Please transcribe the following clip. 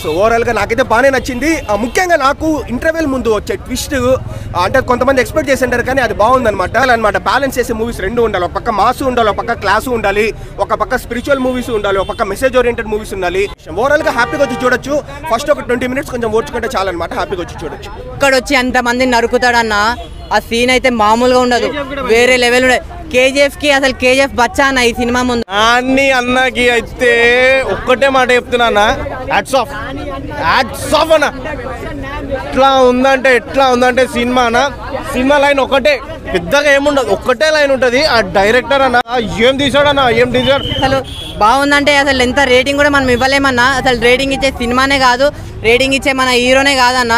So ఓవరాల్గా నాకైతే బాగానే నచ్చింది. ముఖ్యంగా నాకు ఇంటర్వెల్ ముందు వచ్చే ట్విస్ట్ అంటే కొంతమంది ఎక్స్పెక్ట్ చేసి ఉంటారు కానీ అది బాగుందన్నమాట. బ్యాలెన్స్ చేసే మూవీస్ రెండు ఉండాలి. ఒక పక్క మాస్ ఉండాలి, ఒక పక్క క్లాసు ఉండాలి, ఒక పక్క స్పిరిచువల్ మూవీస్ ఉండాలి, ఒక పక్క మెసేజ్ ఓరియంటెడ్ మూవీస్ ఉండాలి. ఓవరాల్గా హ్యాపీగా వచ్చి చూడొచ్చు. ఫస్ట్ ఒక 20 minutes కొంచెం ఓడ్చుకుంటే చాలన్నమాట, హ్యాపీగా వచ్చి చూడొచ్చు. ఇక్కడ వచ్చి అంతమంది నరుకుతాడన్న ఆ సీన్ అయితే మామూలుగా ఉండదు, వేరే లెవెల్ ఉండదు. కేజీఎఫ్ కి అసలు కేజీఎఫ్ బచ్చా అన్న ఈ సినిమా ముందు. అన్ని అన్నకి అయితే ఒక్కటే మాట చెప్తున్నా అన్న, హ్యాట్స్ ఆఫ్ అన్న. ఎట్లా ఉందంటే సినిమా లైన్ ఒకటే, పెద్దగా ఏముండదు, ఒక్కటే లైన్ ఉంటుంది. ఆ డైరెక్టర్ అన్న ఏం తీసాడు అసలు బాగుందంటే అసలు ఎంత రేటింగ్ కూడా మనం ఇవ్వలేమన్నా. అసలు రేటింగ్ ఇచ్చే సినిమానే కాదు, రేటింగ్ ఇచ్చే మన హీరోనే కాదన్న.